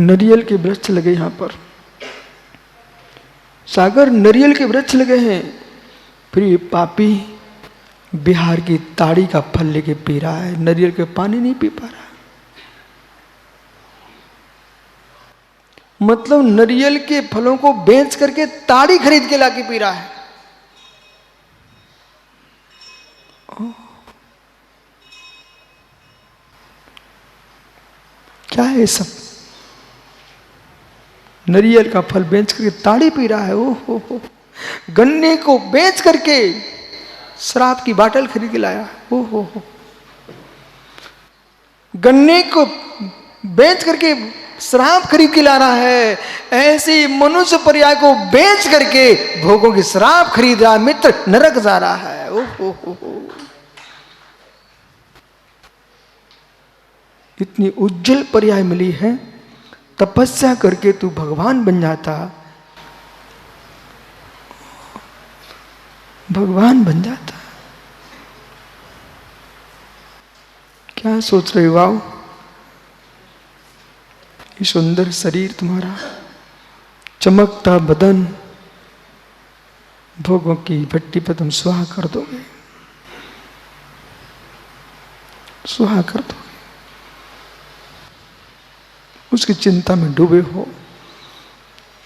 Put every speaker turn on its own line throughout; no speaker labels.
नारियल के वृक्ष लगे यहाँ पर, सागर नारियल के वृक्ष लगे हैं, फिर ये पापी बिहार की ताड़ी का फल लेके पी रहा है, नारियल के पानी नहीं पी पा रहा। मतलब नारियल के फलों को बेच करके ताड़ी खरीद के लाके पी रहा है। क्या है सब? नारियल का फल बेच करके ताड़ी पी रहा है। ओ हो। गन्ने को बेच करके शराब की बाटल खरीद के लाया। ओ हो। गन्ने को बेच करके शराब खरीद के ला रहा है। ऐसी मनुष्य पर्याय को बेच करके भोगों की शराब खरीद रहा है, मित्र नरक जा रहा है। ओ हो। इतनी उज्जवल पर्याय मिली है, तपस्या करके तू भगवान बन जाता, भगवान बन जाता। क्या सोच रहे हो? वाओ, ये सुंदर शरीर तुम्हारा, चमकता बदन, भोगों की भट्टी पर तुम सुहा कर दोगे, सुहा कर दोगे। उसकी चिंता में डूबे हो।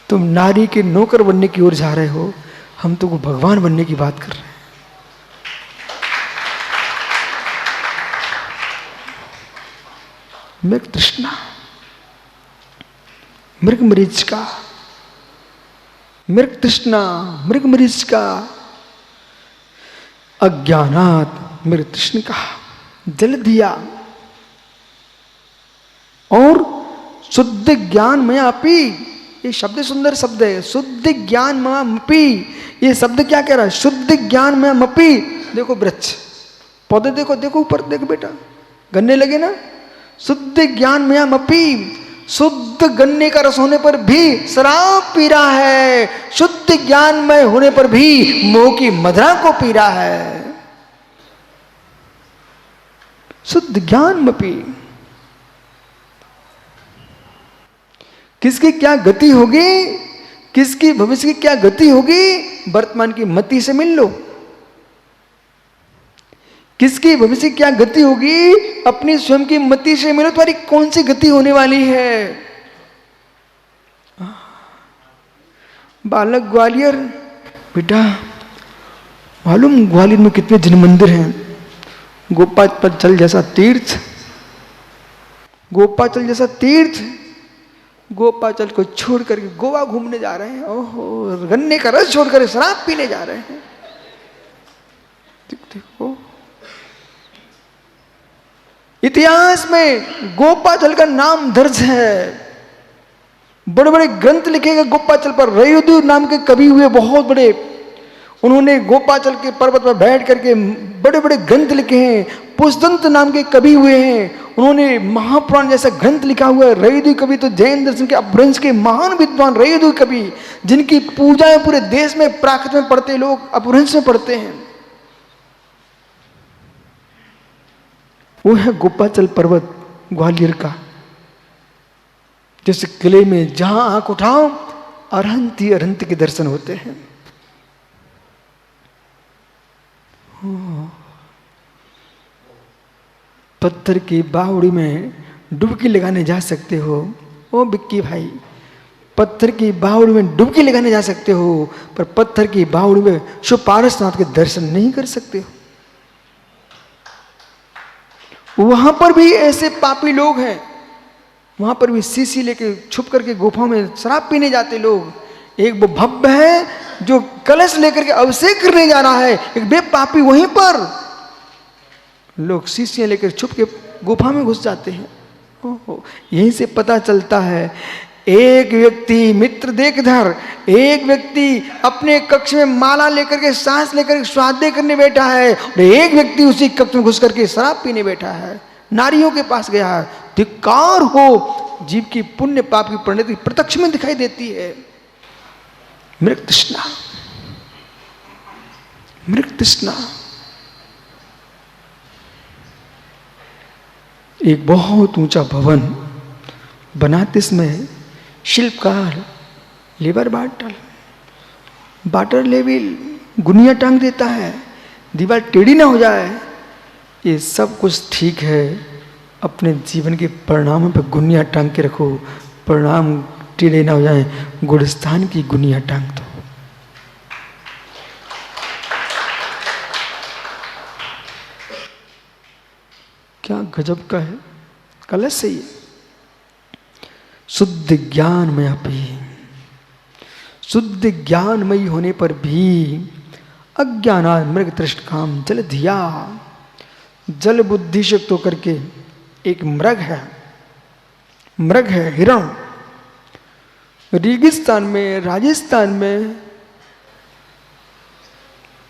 तुम नारी के नौकर बनने की ओर जा रहे हो, हम तुमको भगवान बनने की बात कर रहे हैं। मृग तृष्णा, मृग मरीच का, मृग तृष्णा, मृग मरीच का, अज्ञानात मृग तृष्ण का जल दिया। और शुद्ध ज्ञान में अपी, ये शब्द सुंदर शब्द है, शुद्ध ज्ञान में अपी। ये शब्द क्या कह रहा है? शुद्ध ज्ञान में अपी। देखो वृक्ष, पौधे देखो, देखो ऊपर देखो बेटा, गन्ने लगे ना। शुद्ध ज्ञान में अपी, शुद्ध गन्ने का रस होने पर भी शराब पी रहा है, शुद्ध ज्ञान में होने पर भी मोह की मदिरा को पी रहा है। शुद्ध ज्ञान में पी। किसकी क्या गति होगी, किसकी भविष्य की क्या गति होगी, वर्तमान की मति से मिल लो। किसकी भविष्य की क्या गति होगी, अपनी स्वयं की मति से मिलो। तुम्हारी कौन सी गति होने वाली है? बालक ग्वालियर, बेटा मालूम ग्वालियर में कितने जन मंदिर हैं? गोपाचल जैसा तीर्थ, गोपाचल जैसा तीर्थ, गोपाचल को छोड़ करके गोवा घूमने जा रहे हैं। ओहो, गन्ने का रस छोड़ कर शराब पीने जा रहे हैं। देखो इतिहास में गोपाचल का नाम दर्ज है, बड़े बड़े ग्रंथ लिखे गए गोपाचल पर। रयुदु नाम के कवि हुए बहुत बड़े, उन्होंने गोपाचल के पर्वत पर बैठ करके बड़े बड़े ग्रंथ लिखे हैं। पुष्पदंत नाम के कवि हुए हैं, उन्होंने महापुराण जैसा ग्रंथ लिखा हुआ है। रयुदु कवि तो जैन दर्शन के अपभ्रंश के महान विद्वान रयुदु कवि, जिनकी पूजाएं पूरे देश में प्राकृत में पढ़ते लोग अपभ्रंश में पढ़ते हैं। वो है गोपाचल पर्वत ग्वालियर का, जैसे किले में जहां आंख उठाओ अरहंत ही अरहंत के दर्शन होते हैं। पत्थर की बावड़ी में डुबकी लगाने जा सकते हो। ओ बिक्की भाई, पत्थर की बावड़ी में डुबकी लगाने जा सकते हो, पर पत्थर की बावड़ी में शिव पारसनाथ के दर्शन नहीं कर सकते हो। वहां पर भी ऐसे पापी लोग हैं, वहां पर भी सीसी लेके छुप करके गुफा में शराब पीने जाते लोग। एक वो भव्य है जो कलश लेकर के अभिषेक करने जा रहा है, एक बे पापी वहीं पर लोग शीशियां लेकर छुप के गुफा में घुस जाते हैं। ओहो, यहीं से पता चलता है एक व्यक्ति, मित्र देख धर, एक व्यक्ति अपने कक्ष में माला लेकर के सांस लेकर के स्वाध्याय करने बैठा है, और एक व्यक्ति उसी कक्ष में घुस करके शराब पीने बैठा है, नारियों के पास गया है। धिक्कार हो, जीव की पुण्य पाप की परिणति प्रत्यक्ष में दिखाई देती है। मृग तृष्णा, मृग तृष्णा। एक बहुत ऊंचा भवन बनाते समय शिल्पकार लेबर बाटर लेविल गुनिया टांग देता है, दीवार टेढ़ी ना हो जाए। ये सब कुछ ठीक है, अपने जीवन के परिणामों पर गुनिया टांग के रखो, परिणाम टेढ़े ना हो जाए, गुलिस्तान की गुनिया टांग दो। क्या गजब का है, कलश सही है। शुद्ध ज्ञानमय भी, शुद्ध ज्ञानमयी होने पर भी अज्ञानात् मृग तृष्ट काम जल धिया, जल बुद्धि युक्त होकर के एक मृग है हिरण, रेगिस्तान में राजस्थान में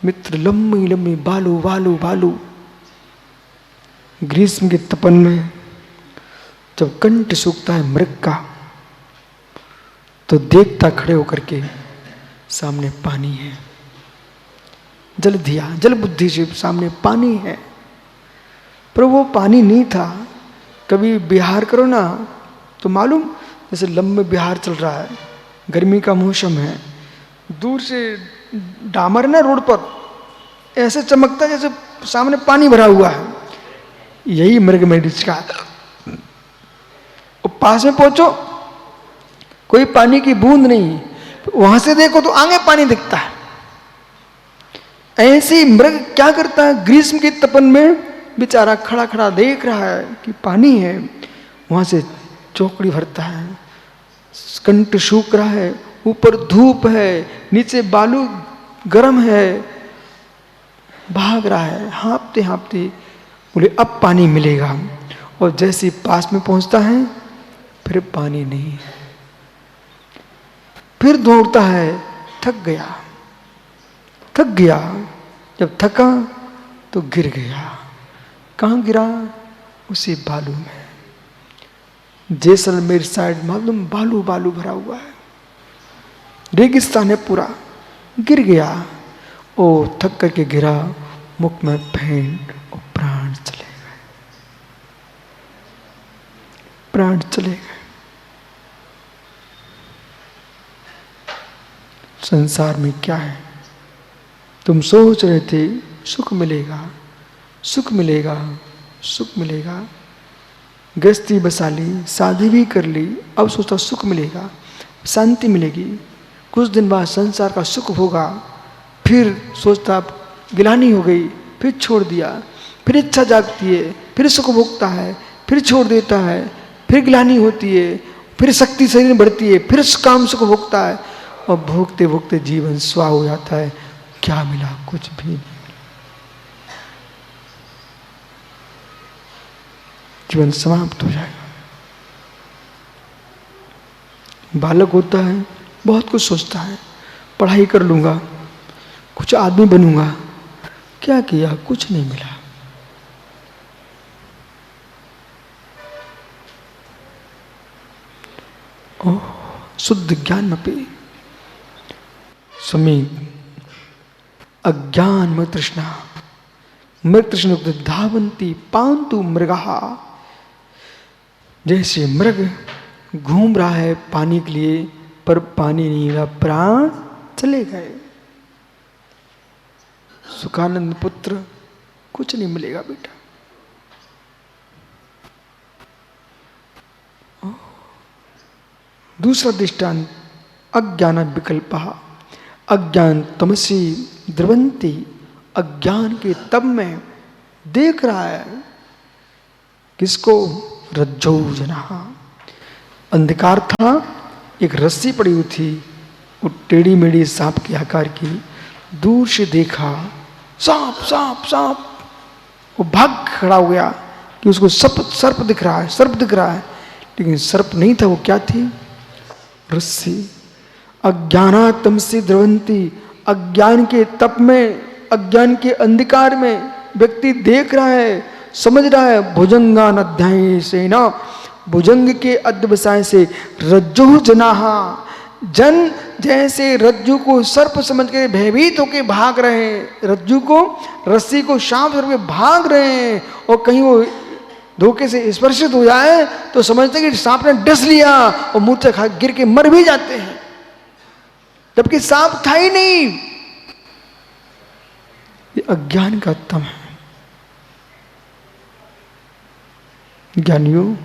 मित्र लंबी लंबी बालू, ग्रीष्म के तपन में जब कंठ सूखता है मृग का, तो देखता खड़े होकर के सामने पानी है, जल दिया, जल बुद्धि से सामने पानी है। पर वो पानी नहीं था। कभी बिहार करो ना तो मालूम, जैसे लंबे बिहार चल रहा है, गर्मी का मौसम है, दूर से डामर ना रोड पर ऐसे चमकता जैसे सामने पानी भरा हुआ है। यही मृग मरीच का। पास में पहुंचो, कोई पानी की बूंद नहीं, वहां से देखो तो आगे पानी दिखता है। ऐसे मृग क्या करता है, ग्रीष्म के तपन में बेचारा खड़ा खड़ा देख रहा है कि पानी है, वहां से चौकड़ी भरता है, कंठ सूख रहा है, ऊपर धूप है, नीचे बालू गर्म है, भाग रहा है हाँपते हाँपते, बोले अब पानी मिलेगा। और जैसे पास में पहुंचता है फिर पानी नहीं, फिर दौड़ता है, थक गया। जब थका तो गिर गया। कहाँ गिरा, उसी बालू में। जैसलमेर साइड मालूम बालू भरा हुआ है, रेगिस्तान है पूरा। गिर गया, ओ थक करके गिरा, मुख में फेंट और प्राण चले गए। संसार में क्या है, तुम सोच रहे थे सुख मिलेगा, गृहस्थी बसा ली, शादी भी कर ली, अब सोचता सुख मिलेगा, शांति मिलेगी, कुछ दिन बाद संसार का सुख होगा, फिर सोचता गिलानी हो गई, फिर छोड़ दिया, फिर इच्छा जागती है, फिर सुख भोगता है, फिर छोड़ देता है, फिर गिलानी होती है, फिर शक्ति शरीर में बढ़ती है, फिर काम सुख भोगता है, और भोगते भोगते जीवन स्वाह हो जाता है। क्या मिला, कुछ भी नहीं। जीवन समाप्त हो जाएगा। बालक होता है, बहुत कुछ सोचता है, पढ़ाई कर लूंगा, कुछ आदमी बनूंगा, क्या किया, कुछ नहीं मिला। ओह, शुद्ध ज्ञान में पे स्वामी अज्ञान में तृष्णा, मृग तृष्ण धावंती पांतु मृगा, जैसे मृग घूम रहा है पानी के लिए, पर पानी नहीं मिला, प्राण चले गए। सुखानंद पुत्र, कुछ नहीं मिलेगा बेटा। दूसरा दृष्टांत, अज्ञान विकल्प, अज्ञान तमसी द्रवंती, अज्ञान के तब में देख रहा है किसको, रज्जौ जना। अंधकार था, एक रस्सी पड़ी हुई थी, वो टेढ़ी मेढ़ी सांप के आकार की, दूर से देखा सांप सांप सांप, वो भाग खड़ा हो गया कि उसको सर्प दिख रहा है, लेकिन सर्प नहीं था, वो क्या थी, रस्सी। अज्ञानातम से द्रवंती, अज्ञान के तप में, अज्ञान के अंधकार में व्यक्ति देख रहा है, समझ रहा है, भुजंगान अध्याय से ना, भुजंग के अध्यवसाय से रज्जु जनाहा, जन जैसे रज्जु को सर्प समझ के भयभीत होकर भाग रहे हैं, रज्जु को, रस्सी को सांप समझ के भाग रहे हैं, और कहीं वो धोखे से स्पर्शित हो जाए तो समझते कि सांप ने डस लिया और मुंह से खा गिर के मर भी जाते हैं, जबकि सांप था ही नहीं। ये अज्ञान का तम है। ज्ञानियों,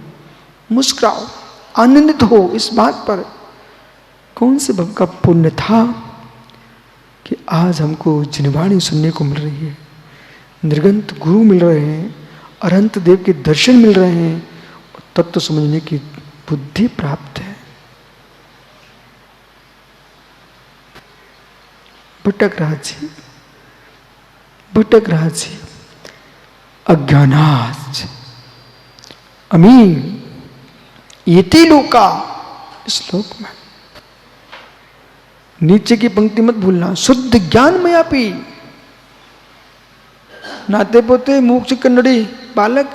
मुस्कुराओ, आनंदित हो इस बात पर, कौन से भव का पुण्य था कि आज हमको जिनवाणी सुनने को मिल रही है, निर्गंत गुरु मिल रहे हैं, अनंत देव के दर्शन मिल रहे हैं, तत्व समझने की बुद्धि प्राप्त है। भटक रहा जी, भटक रहा जी, अज्ञानाच अमीन येते लोका। श्लोक में नीचे की पंक्ति मत भूलना, शुद्ध ज्ञान मयापी। नाते पोते मोक्ष कन्नड़ी बालक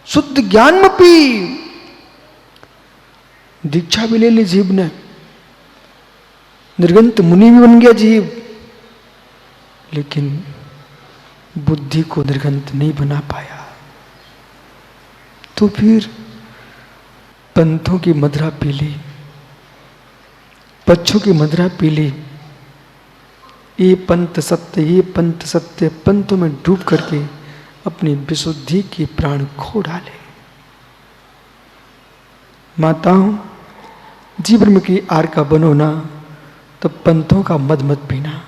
शुद्ध ज्ञान में पी। दीक्षा भी ले ली जीव ने, निर्गंत मुनि भी बन गया जीव, लेकिन बुद्धि को निर्गंत नहीं बना पाया। तो फिर पंथों की मदिरा पी ली, बच्चों की मदिरा पी ली, ये पंथ सत्य, ये पंथ सत्य, पंथों में डूब करके अपनी विशुद्धि के प्राण खो डाले। माताओं, जीवन में की आर का बनो ना, तो पंथों का मद मत पीना।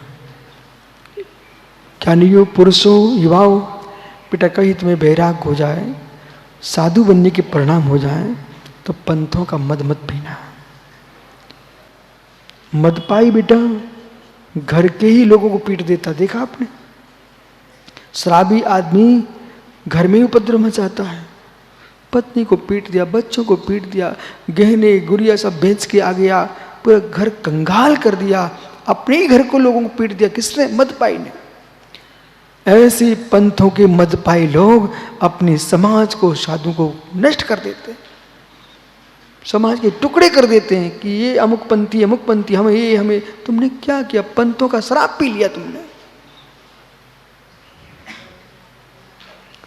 ज्ञानियों, पुरुषों, युवाओं, बेटा कहीं तुम्हें वैराग हो जाए, साधु बनने के परिणाम हो जाए, तो पंथों का मद मत पीना। मद पाई बेटा घर के ही लोगों को पीट देता, देखा आपने? शराबी आदमी घर में ही उपद्रव मचाता है, पत्नी को पीट दिया, बच्चों को पीट दिया, गहने गुड़िया सब बेच के आ गया, पूरा घर कंगाल कर दिया, अपने ही घर को लोगों को पीट दिया। किसने? मदपाई ने। ऐसे पंथों के मदपाई लोग अपने समाज को, साधु को नष्ट कर देते हैं, समाज के टुकड़े कर देते हैं कि ये अमुक पंथी हमें ये हमें। तुमने क्या किया? पंथों का शराब पी लिया तुमने।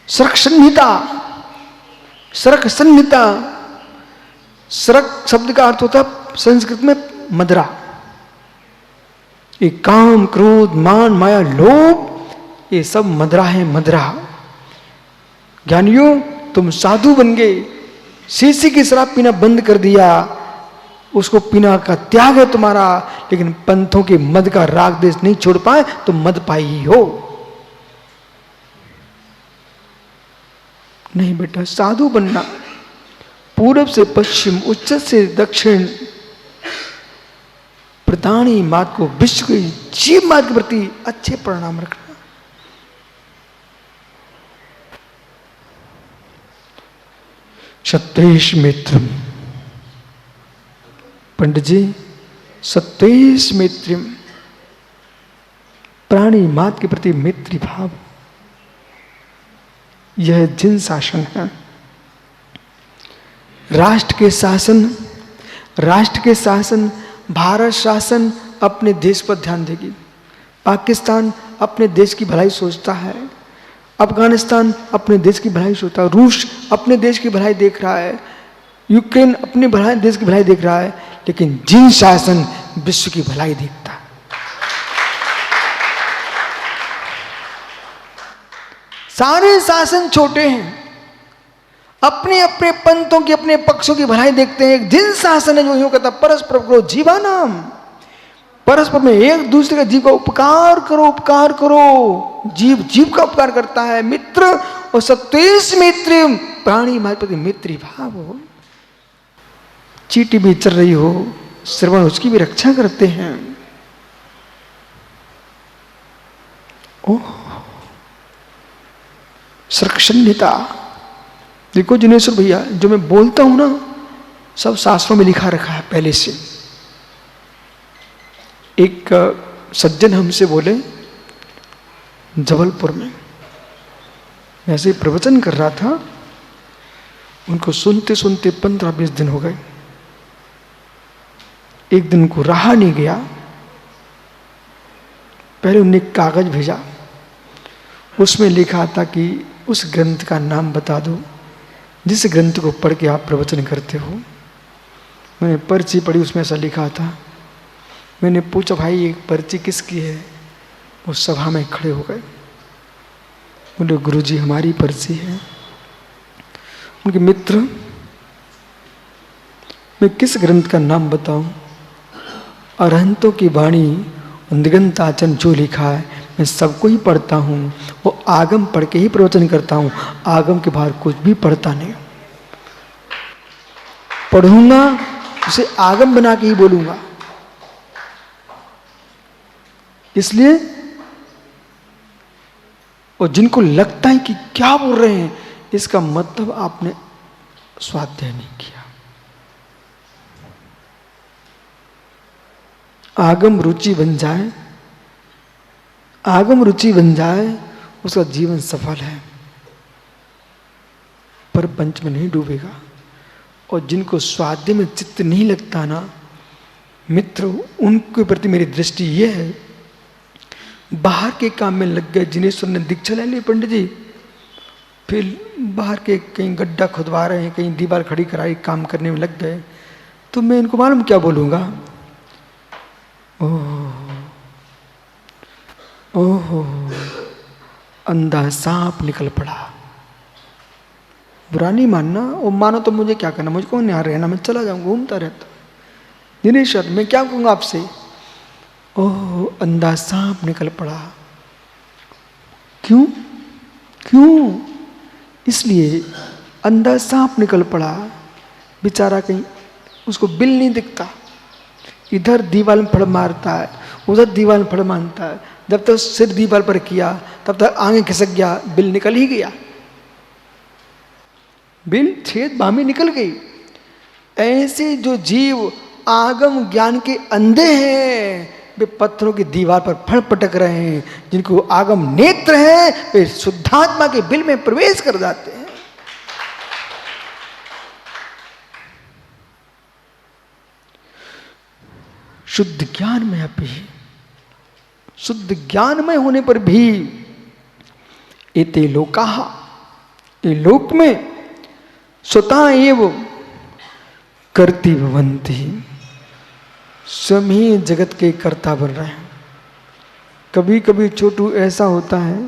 सरक संहिता, सरक संहिता, सरक शब्द का अर्थ होता है संस्कृत में मदिरा। ये काम, क्रोध, मान, माया, लोभ, ये सब मदिरा है, मदिरा। ज्ञानियों, तुम साधु बन गए, शीशी की शराब पीना बंद कर दिया, उसको पीना का त्याग है तुम्हारा, लेकिन पंथों के मद का राग देश नहीं छोड़ पाए तो मद पाई ही हो। नहीं बेटा, साधु बनना, पूरब से पश्चिम, उत्तर से दक्षिण, प्राणी मार्ग को, विश्व के जीव मार्ग के प्रति अच्छे परिणाम रखना। सत्वेश मित्रम, पंडित जी, सत्वेश मित्रम, प्राणी मात के प्रति मैत्री भाव, यह जिन शासन है। राष्ट्र के शासन, भारत शासन अपने देश पर ध्यान देगी, पाकिस्तान अपने देश की भलाई सोचता है, अफगानिस्तान अपने देश की भलाई सोचता है, रूस अपने देश की भलाई देख रहा है, यूक्रेन अपने देश की भलाई देख रहा है, लेकिन जिन शासन विश्व की भलाई देखता है। सारे शासन छोटे हैं, अपने अपने पंथों की, अपने पक्षों की भलाई देखते हैं। एक जिन शासन है जो यूं कहता परस्पर करो जीवानाम, परस्पर में एक दूसरे का जीव का उपकार करो, जीव जीव का उपकार करता है। मित्र और सत्वेश मित्र, प्राणी मार्ग प्रति मैत्री भाव हो। चींटी भी चल रही हो, श्रवण उसकी भी रक्षा करते हैं। ओह, संहिता देखो जिनेश्वर भैया, जो मैं बोलता हूं ना, सब शास्त्रों में लिखा रखा है पहले से। एक सज्जन हमसे बोले जबलपुर में, ऐसे प्रवचन कर रहा था, उनको सुनते सुनते 15-20 दिन हो गए। एक दिन उनको रहा नहीं गया, पहले उन्हें कागज भेजा, उसमें लिखा था कि उस ग्रंथ का नाम बता दो जिस ग्रंथ को पढ़ के आप प्रवचन करते हो, मैंने पर्ची पढ़ी, उसमें ऐसा लिखा था। मैंने पूछा भाई ये पर्ची किसकी है? वो सभा में खड़े हो गए, बोले गुरुजी हमारी पर्ची है। उनके मित्र, मैं किस ग्रंथ का नाम बताऊं? अरहंतों की वाणी दिगंताचन जो लिखा है मैं सबको ही पढ़ता हूँ, वो आगम पढ़ के ही प्रवचन करता हूँ, आगम के बाहर कुछ भी पढ़ता नहीं। पढ़ूंगा उसे आगम बना के ही बोलूंगा। इसलिए और जिनको लगता है कि क्या बोल रहे हैं, इसका मतलब आपने स्वाध्याय नहीं किया। आगम रुचि बन जाए, आगम रुचि बन जाए, उसका जीवन सफल है, पर पंच में नहीं डूबेगा। और जिनको स्वाध्याय में चित्त नहीं लगता ना मित्र, उनके प्रति मेरी दृष्टि यह है, बाहर के काम में लग गए। जिनेश्वर ने दीक्षा ले ली पंडित जी, फिर बाहर के कहीं गड्ढा खुदवा रहे हैं, कहीं दीवार खड़ी कराई, काम करने में लग गए, तो मैं इनको मालूम क्या बोलूँगा? ओहो अंधा सांप निकल पड़ा। बुरा नहीं मानना, वो मानो तो मुझे क्या करना, मुझको नहीं रहना, मैं चला जाऊंगा, घूमता रहता। दिनेश्वर मैं क्या कहूँगा आपसे? ओह अंधा सांप निकल पड़ा। क्यों? क्यों? इसलिए अंधा सांप निकल पड़ा, बेचारा कहीं उसको बिल नहीं दिखता, इधर दीवार में फड़ मारता है, उधर दीवार में फड़ मारता है। जब तक सिर दीवार पर किया तब तक आगे खिसक गया, बिल निकल ही गया, बिल छेद बामी निकल गई। ऐसे जो जीव आगम ज्ञान के अंधे हैं, वे पत्थरों की दीवार पर फड़ पटक रहे हैं। जिनको आगम नेत्र है वे शुद्धात्मा के बिल में प्रवेश कर जाते हैं। शुद्ध ज्ञान में अभी, शुद्ध ज्ञान में होने पर भी एते लोकाः, ये लोक में स्वतः एव कर्ती भवन्ति, स्वयं ही जगत के कर्ता बन रहे हैं। कभी कभी छोटू ऐसा होता है,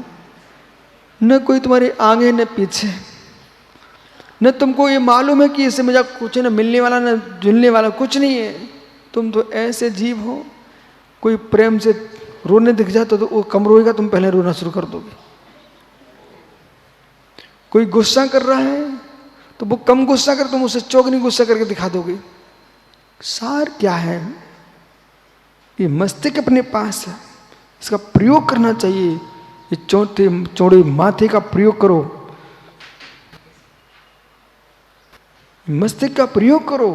न कोई तुम्हारे आगे न पीछे, न तुमको ये मालूम है कि इससे मुझे कुछ न मिलने वाला न जुलने वाला कुछ नहीं है। तुम तो ऐसे जीव हो, कोई प्रेम से रोने दिख जाता तो वो कम रोएगा, तुम पहले रोना शुरू कर दोगे। कोई गुस्सा कर रहा है तो वो कम गुस्सा कर, तुम उसे चौगनी गुस्सा करके दिखा दोगे। सार क्या है? ये मस्तिष्क अपने पास है, इसका प्रयोग करना चाहिए। ये चौड़े माथे का प्रयोग करो, मस्तिष्क का प्रयोग करो।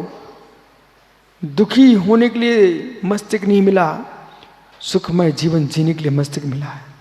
दुखी होने के लिए मस्तिष्क नहीं मिला, सुखमय जीवन जीने के लिए मस्तिष्क मिला है।